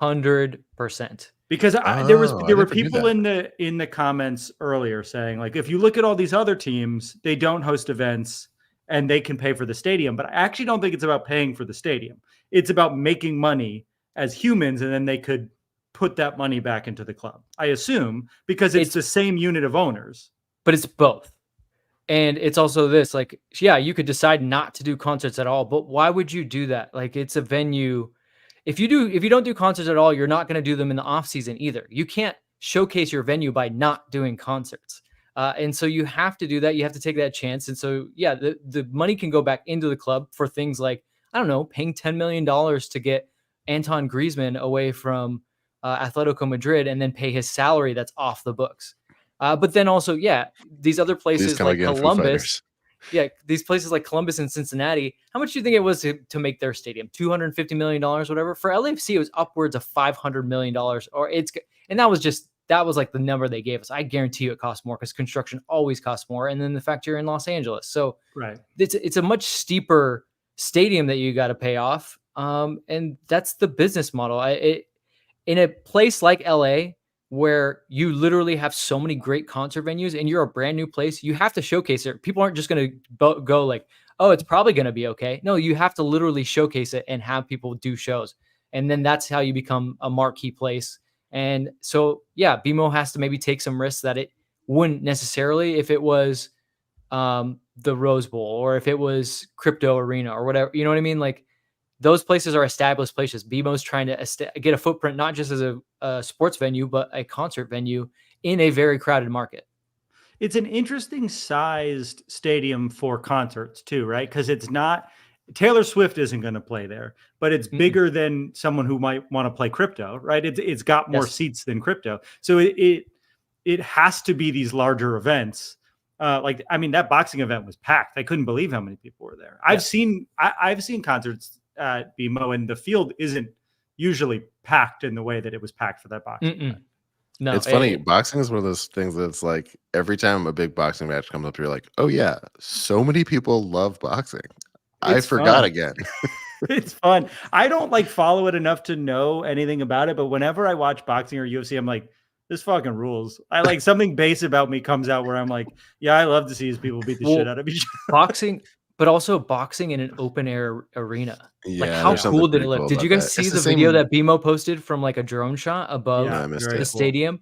100%. Because there were people in the comments earlier saying, like, if you look at all these other teams, they don't host events and they can pay for the stadium. But I actually don't think it's about paying for the stadium. It's about making money as humans, and then they could put that money back into the club, I assume, because it's the same unit of owners. But it's both. And it's also this, like, yeah, you could decide not to do concerts at all, but why would you do that? Like, it's a venue. If you don't do concerts at all, you're not going to do them in the off season either. You can't showcase your venue by not doing concerts. And so you have to do that. You have to take that chance. And so, yeah, the money can go back into the club for things like, I don't know, paying $10 million to get Anton Griezmann away from Atletico Madrid and then pay his salary that's off the books. But then also, yeah, these other places like Columbus. Yeah, these places like Columbus and Cincinnati, how much do you think it was to make their stadium? $250 million, whatever. For LAFC, it was upwards of $500 million. And that was like the number they gave us. I guarantee you it costs more because construction always costs more. And then the fact you're in Los Angeles. So it's a much steeper stadium that you got to pay off. And that's the business model. In a place like LA, where you literally have so many great concert venues and you're a brand new place, you have to showcase it. People aren't just going to go like, oh, it's probably going to be okay. No, you have to literally showcase it and have people do shows. And then that's how you become a marquee place. And so, yeah, BMO has to maybe take some risks that it wouldn't necessarily if it was the Rose Bowl or if it was Crypto Arena or whatever. You know what I mean? Like, those places are established places. BMO's trying to get a footprint, not just as a sports venue, but a concert venue in a very crowded market. It's an interesting sized stadium for concerts too, right? Because it's not, Taylor Swift isn't going to play there, but it's bigger than someone who might want to play crypto, right? It's got more seats than crypto. So it has to be these larger events. That boxing event was packed. I couldn't believe how many people were there. I've seen concerts at BMO, and the field isn't usually packed in the way that it was packed for that boxing event. No, it's funny. Boxing is one of those things that's like every time a big boxing match comes up, you're like, oh yeah, so many people love boxing. I forgot again. It's fun. I don't follow it enough to know anything about it, but whenever I watch boxing or UFC, I'm like, this fucking rules. I like something base about me comes out where I'm like, yeah, I love to see these people beat the shit out of each other. Boxing. But also boxing in an open air arena. Yeah, like how cool did it look? Did you guys see the video that BMO posted from like a drone shot above the stadium?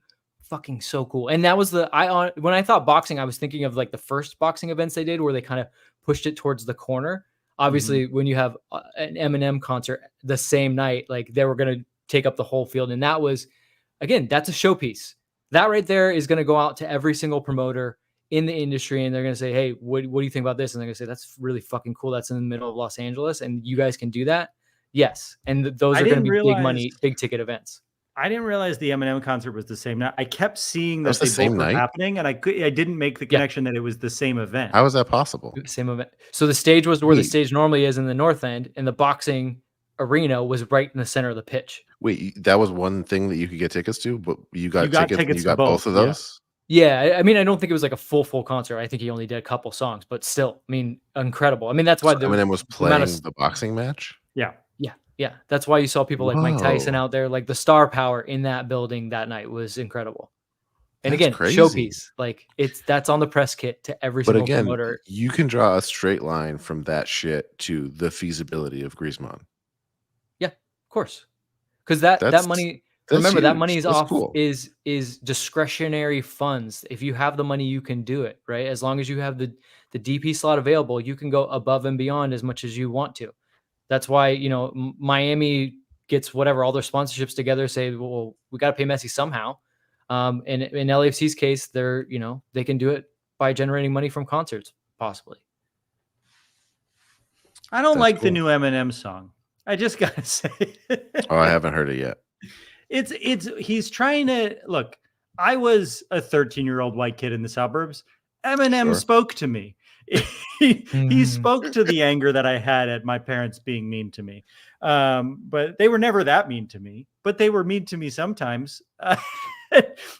Fucking so cool. And that was when I thought boxing, I was thinking of like the first boxing events they did where they kind of pushed it towards the corner. Obviously, when you have an Eminem concert the same night, like they were going to take up the whole field. And that was, again, that's a showpiece. That right there is going to go out to every single promoter in the industry, and they're going to say, hey, what do you think about this? And they're going to say, that's really fucking cool. That's in the middle of Los Angeles, and you guys can do that? Yes. And those are going to be big money, big ticket events. I didn't realize the Eminem concert was the same night. I kept seeing that they both were happening, and I didn't make the connection that it was the same event. How is that possible? Same event. So the stage was where the stage normally is in the north end, and the boxing arena was right in the center of the pitch. Wait, that was one thing that you could get tickets to, but you got tickets and you got both of those? Yeah, I mean, I don't think it was like a full concert. I think he only did a couple songs, but still, I mean, incredible. I mean, that's why Eminem was playing the boxing match? Yeah. That's why you saw people like Mike Tyson out there. Like the star power in that building that night was incredible. And again, showpiece. Like that's on the press kit to every single promoter. You can draw a straight line from that shit to the feasibility of Griezmann. Yeah, of course. Because that money, remember, that money is is discretionary funds. If you have the money, you can do it, right? As long as you have the DP slot available, you can go above and beyond as much as you want to. That's why, you know, Miami gets whatever, all their sponsorships together, say, well, we got to pay Messi somehow. And in LAFC's case, they're, you know, they can do it by generating money from concerts, possibly. I don't like the new Eminem song. I just gotta say. Oh, I haven't heard it yet. He's trying to look. I was a 13-year-old white kid in the suburbs. Eminem spoke to me. He spoke to the anger that I had at my parents being mean to me. But they were never that mean to me, but they were mean to me sometimes.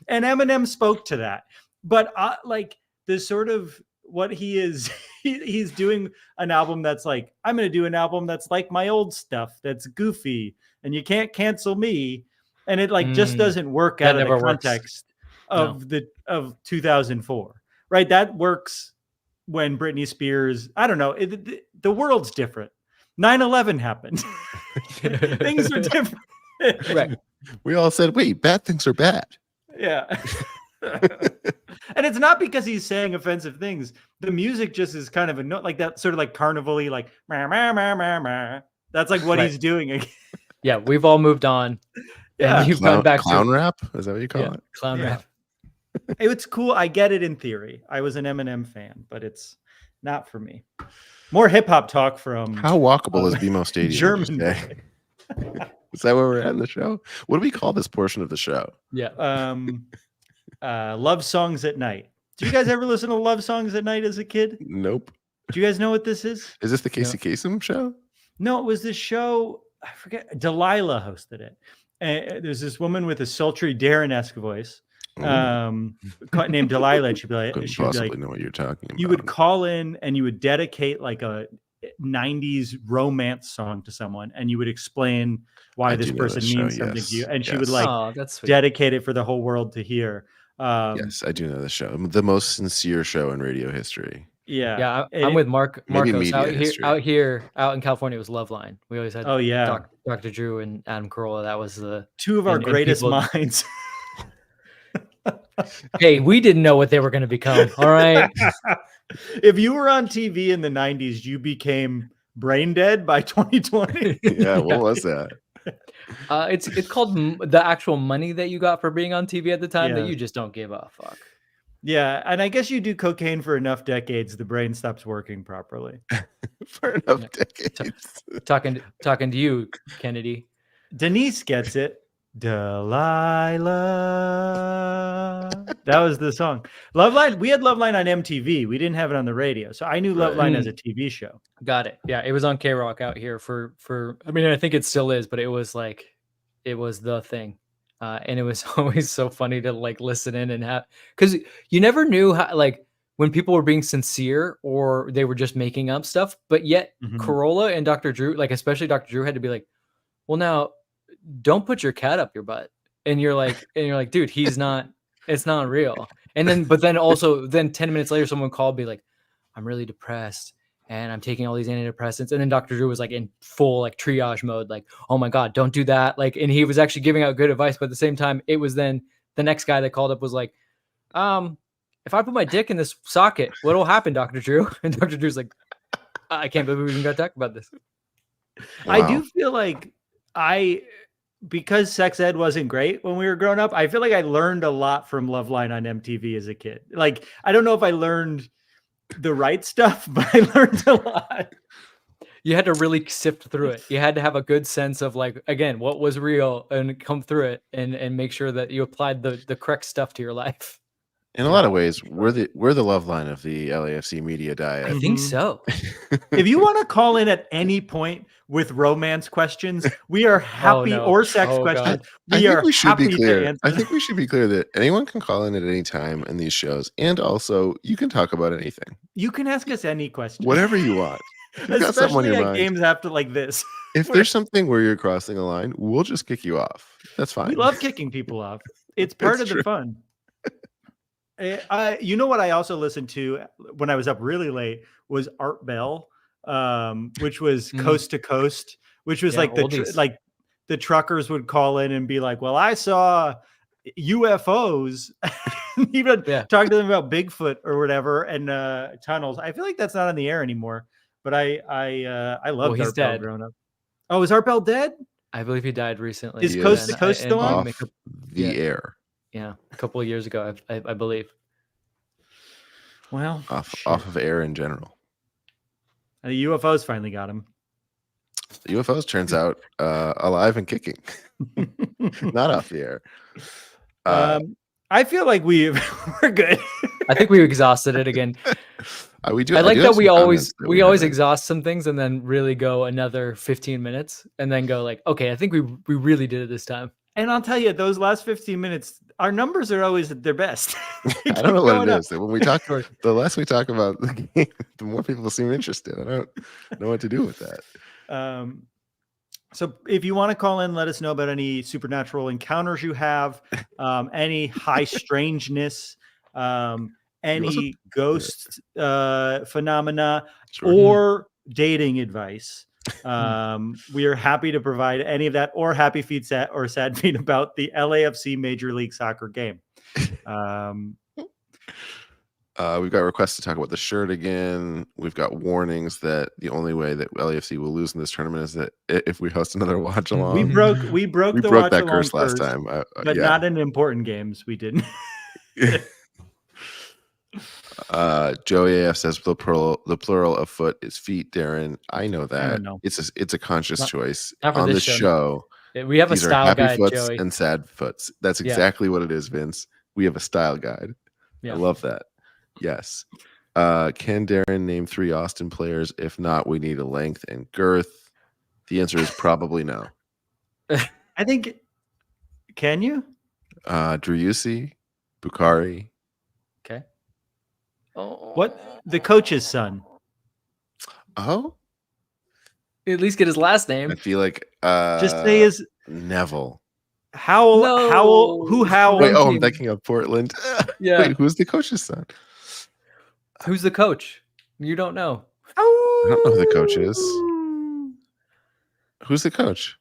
And Eminem spoke to that. But like the sort of what he is, he's doing an album that's like, I'm going to do an album that's like my old stuff, that's goofy, and you can't cancel me. And it like just doesn't work out of the context of 2004, right? That works when Britney Spears, I don't know, the world's different. 9/11 happened. Things are different. Right. We all said, wait, bad things are bad. Yeah. And it's not because he's saying offensive things. The music just is kind of a note like that, sort of like carnival-y, like meh, meh, meh, meh, meh. That's like what he's doing. Yeah, we've all moved on. Yeah, you've gone back clown to rap. Is that what you call it? Clown rap. It's cool. I get it in theory. I was an Eminem fan, but it's not for me. More hip hop talk from how walkable is BMO Stadium? German. Is that where we're at in the show? What do we call this portion of the show? Yeah. Love songs at night. Do you guys ever listen to love songs at night as a kid? Nope. Do you guys know what this is? Is this the Casey Kasem show? No, it was this show. I forget. Delilah hosted it. And there's this woman with a sultry Darren-esque voice named Delilah. And she'd be like, know what you're talking about. You would call in and you would dedicate like a 90s romance song to someone, and you would explain why this person means something to you. And she would like dedicate it for the whole world to hear. Yes, I do know the show. The most sincere show in radio history. Yeah. I'm with Marcos out in California. It was Loveline. We always had Dr. Drew and Adam Carolla. That was the two of our greatest minds. Hey, we didn't know what they were going to become. All right. If you were on TV in the 90s, you became brain dead by 2020. Yeah, what was that? It's called the actual money that you got for being on TV at the time that you just don't give a fuck. Yeah, and I guess you do cocaine for enough decades, the brain stops working properly. For enough decades. Talking to you, Kennedy. Denise gets it. Delilah. That was the song. Loveline. We had Loveline on MTV. We didn't have it on the radio, so I knew Loveline as a TV show. Got it. Yeah, it was on K-Rock out here for. I mean, I think it still is, but it was the thing. And it was always so funny to like listen in and have, because you never knew how, like when people were being sincere or they were just making up stuff, but yet Carolla and Dr. Drew, like especially Dr. Drew, had to be like, well, now don't put your cat up your butt. And you're like, dude, it's not real. And then, but then also 10 minutes later, someone called, be like, I'm really depressed and I'm taking all these antidepressants. And then Dr. Drew was like in full like triage mode, like, oh my God, don't do that. Like, and he was actually giving out good advice, but at the same time, it was then the next guy that called up was like, if I put my dick in this socket, what'll happen, Dr. Drew? And Dr. Drew's like, I can't believe we even got to talk about this. Wow. I do feel like because sex ed wasn't great when we were growing up, I feel like I learned a lot from Loveline on MTV as a kid. Like, I don't know if I learned the right stuff, but I learned a lot. You had to really sift through it. You had to have a good sense of like, again, what was real and come through it and make sure that you applied the correct stuff to your life. In a lot of ways, we're the Loveline of the LAFC media diet. I think so. If you want to call in at any point with romance questions, we are happy, or sex questions. I think we should be clear that anyone can call in at any time in these shows, and also you can talk about anything. You can ask us any question, whatever you want. Especially at games after like this. If there's something where you're crossing a line, we'll just kick you off. That's fine. We love kicking people off. It's part of the fun. You know what I also listened to when I was up really late was Art Bell, which was Coast to Coast, which was like the truckers would call in and be like, well, I saw UFOs, even talk to them about Bigfoot or whatever and tunnels. I feel like that's not on the air anymore, but I loved Art Bell growing up. Oh, is Art Bell dead? I believe he died recently. Is Coast to Coast still on? Off the air. Yeah, a couple of years ago, I believe. Well, off of air in general. And the UFOs finally got him. The UFOs turns out alive and kicking, not off the air. I feel like we're good. I think we exhausted it again. We do. I like that we always exhaust some things and then really go another 15 minutes and then go like, okay, I think we really did it this time. And I'll tell you, those last 15 minutes, our numbers are always at their best. I don't know what it is. When we talk, the less we talk about the game, the more people seem interested. I don't know what to do with that. So if you want to call in, let us know about any supernatural encounters you have, any high strangeness, any ghost phenomena, or dating advice. We are happy to provide any of that, or happy feet or sad feet about the LAFC Major League Soccer game. We've got requests to talk about the shirt again. We've got warnings that the only way that LAFC will lose in this tournament is that if we host another watch along. We broke that curse last time, but not in important games. We didn't. Joey AF says the plural of foot is feet. Darren, I know that. It's a conscious choice on the show. We have a style guide, Joey, and sad foots. That's exactly what it is, Vince. We have a style guide. I love that. Yes. Can Darren name 3 Austin players? If not, we need a length and girth. The answer is probably no. I think. Can you? Driussi, Bukhari. Okay. What? The coach's son. Oh. At least get his last name. I feel like just say his Neville. Howell. Who Howell? Wait, I'm thinking of Portland. Yeah. Wait, who's the coach's son? Who's the coach? You don't know. I don't know who the coach is. Who's the coach?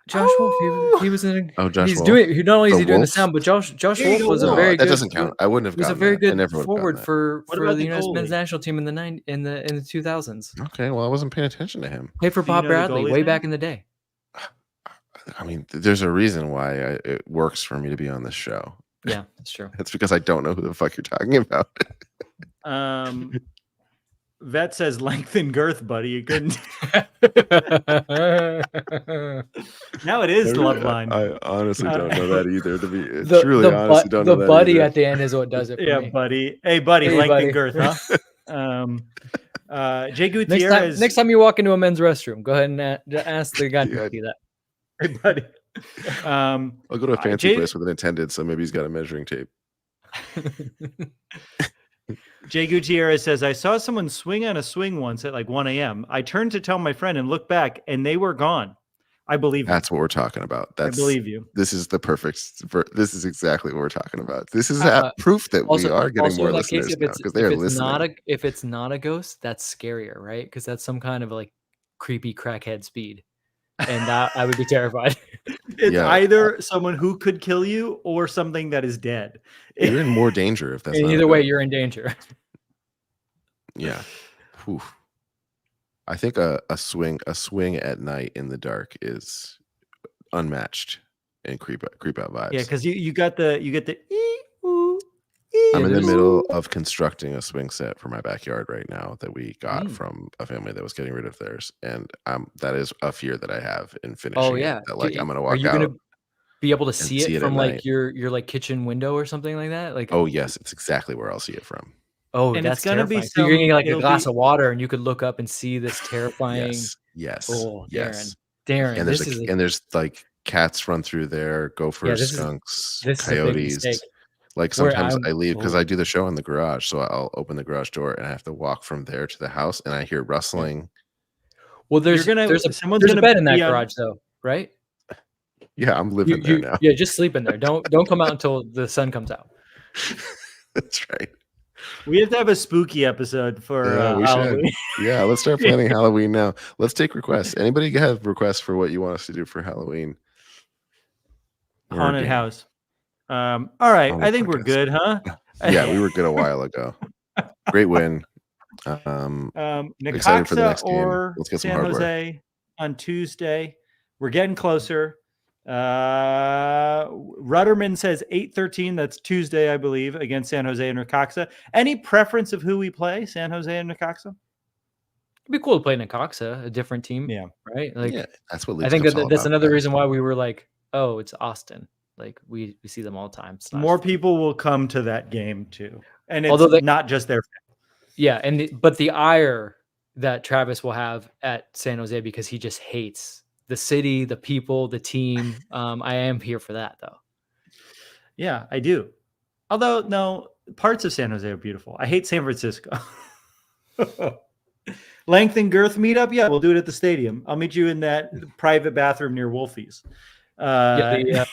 Josh Wolf. He was in. Josh Wolf. Not only is he doing the sound, but Josh Wolf was a very good. That doesn't count. I wouldn't have. He was a very good forward for the U.S. men's national team in the 2000s. Okay, well, I wasn't paying attention to him. Played for Bob Bradley way back in the day. I mean, there's a reason why it works for me to be on this show. Yeah, that's true. That's because I don't know who the fuck you're talking about. Vet says length and girth, buddy. You couldn't. Now it is Loveline. I honestly don't know that either. To be truly honest, don't know that. The buddy either. At the end is what does it. For me. Buddy. Hey, buddy. Length and girth, huh? Jay Gutierrez. Next time you walk into a men's restroom, go ahead and ask the guy to do that. Hey, buddy. I'll go to a fancy place with an attendant, so maybe he's got a measuring tape. Jay Gutierrez says, I saw someone swing on a swing once at like 1 a.m. I turned to tell my friend and looked back, and they were gone. I believe that's what we're talking about. I believe you. This is this is exactly what we're talking about. This is proof that we are getting more listeners now because they are listening. If it's not a ghost, that's scarier, right? Because that's some kind of like creepy crackhead speed. And that I would be terrified. It's either someone who could kill you or something that is dead. You're in more danger if that's not either way. You're in danger. Yeah. Whew. I think a swing at night in the dark is unmatched in creep out vibes. Yeah, because you get the I'm in the middle of constructing a swing set for my backyard right now that we got from a family that was getting rid of theirs, and that is a fear that I have in finishing. Oh yeah, that, like I'm gonna walk out. Are you gonna be able to see it from like your like kitchen window or something like that? Like oh yes, it's exactly where I'll see it from. Oh, and that's gonna be. So you're getting like a glass of water, and you could look up and see this terrifying. Yes. Oh, yes. Darren. And there's like cats run through there, gophers, skunks, coyotes. Like sometimes I leave because I do the show in the garage, so I'll open the garage door and I have to walk from there to the house, and I hear rustling. Well, there's a bed in that garage though, right? Yeah, I'm living there now. Yeah, just sleep in there. Don't come out until the sun comes out. That's right. We have to have a spooky episode for Halloween. Yeah, let's start planning Halloween now. Let's take requests. Anybody have requests for what you want us to do for Halloween? Haunted house. All right. I think we're good, huh? Yeah, we were good a while ago. Great win. Excited for the next game. Let's get some San hardware. Jose on Tuesday. We're getting closer. Rudderman says 8:13. That's Tuesday, I believe, against San Jose and Necaxa. Any preference of who we play, San Jose and Necaxa? It'd be cool to play Necaxa, a different team. Yeah. Right. Like, yeah, that's what I think that's another reason why we were like, oh, it's Austin. Like we see them all the time. More people will come to that game too, and it's not just their. Yeah, but the ire that Travis will have at San Jose because he just hates the city, the people, the team. I am here for that, though. Yeah, I do. Although, no, parts of San Jose are beautiful. I hate San Francisco. Length and girth meetup? Yeah, we'll do it at the stadium. I'll meet you in that private bathroom near Wolfie's. The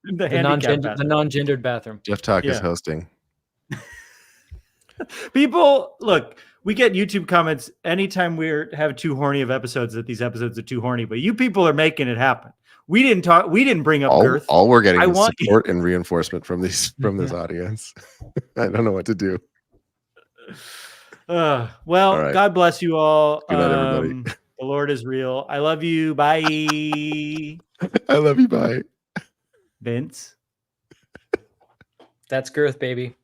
non-gendered bathroom. Jeff Talk is hosting. People, look, we get YouTube comments anytime we have too horny of episodes that these episodes are too horny, but you people are making it happen. We didn't bring up girth. All we're getting is support and reinforcement from this audience. I don't know what to do. Well, right. God bless you all. Good night, everybody. The Lord is real. I love you. Bye. I love you. Bye. Vince. That's girth, baby.